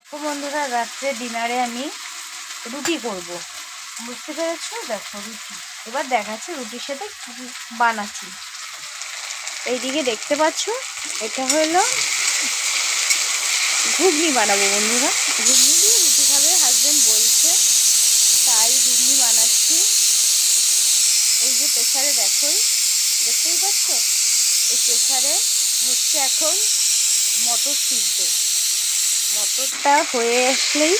তো বন্ধুরা, রাত্রে ডিনারে আমি রুটি করব, বুঝতে পেরেছো? দেখো রুটি, এবার দেখাচ্ছি রুটির সাথে কি বানাচ্ছি। এইদিকে দেখতে পাচ্ছ, এটা হলো ঘুগনি বানাবো বন্ধুরা। ঘুগনি দিয়ে রুটি খাবে হাজবেন্ড বলছে, তাই ঘুগনি বানাচ্ছি। এই যে প্রেসারে দেখতেই পাচ্ছ, এই প্রেসারে হচ্ছে এখন মটর সিদ্ধ। মটরটা হয়ে আসলেই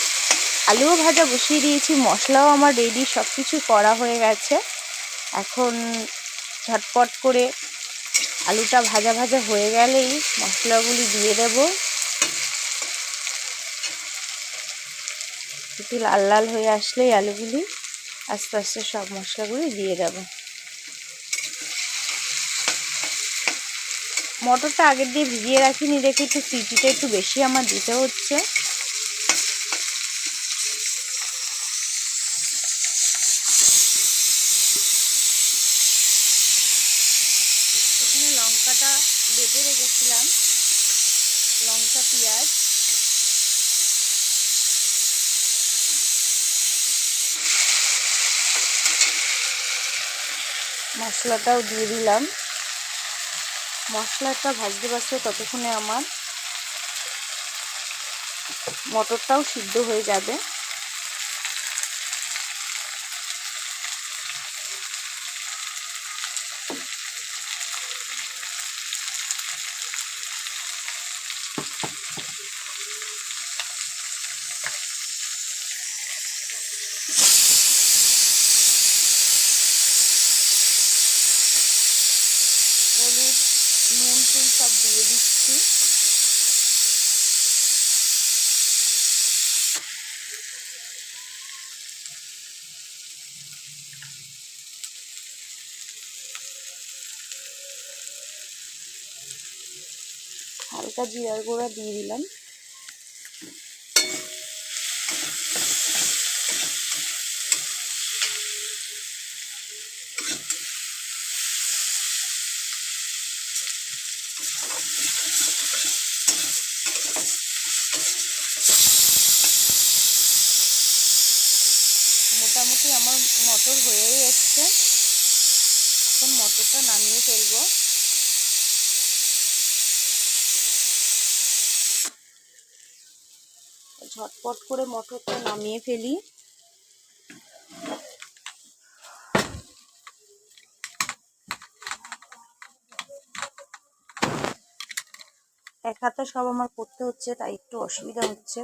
আলুও ভাজা বসিয়ে দিয়েছি, মশলাও আমার রেডি, সব কিছু করা হয়ে গেছে। এখন ঝটপট করে আলুটা ভাজা ভাজা হয়ে গেলেই মশলাগুলি দিয়ে দেব। একটু লাল লাল হয়ে আসলেই আলুগুলি আস্তে আস্তে সব মশলাগুলি দিয়ে দেব। মটরটা আগের দিয়ে ভিজিয়ে রাখিনি দেখে একটু সিটিটা একটু বেশি আমার দিতে হচ্ছে। এখানে লঙ্কাটা বেটে রেখেছিলাম, লঙ্কা পেঁয়াজ, মশলাটাও দিয়ে দিলাম। মশলাটা ভাজতে ভাজতে ততক্ষণে আমার মটরটাও সিদ্ধ হয়ে যাবে। হলুদ, নুন টুন সব দিয়ে দিচ্ছি। হালকা জিরার গুঁড়া দিয়ে দিলাম। মোটামুটি আমার মটর হয়েই এসছে, এখন মটরটা নামিয়ে ফেলবো। ঝটপট করে মটরটা নামিয়ে ফেলি। এক হাতে সব আমার করতে হচ্ছে, তাই একটু অসুবিধা হচ্ছে।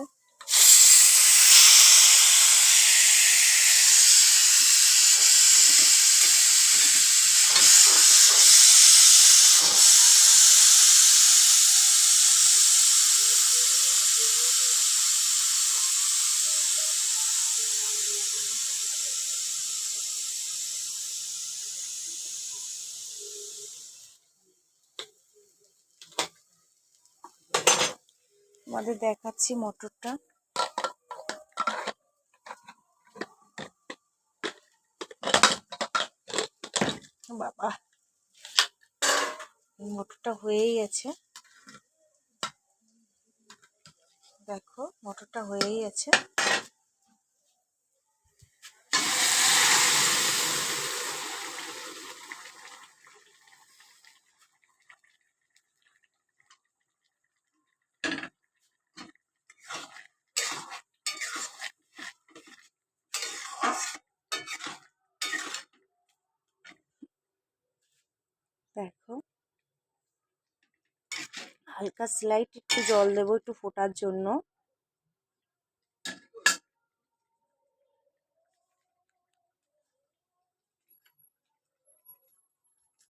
তোমাদের দেখাচ্ছি মটরটা। বাবা, মটরটা হয়েই গেছে, দেখো মটরটা হয়েই গেছে। দেখো হালকা স্লাইট একটু জল দেবো একটু ফোটার জন্য।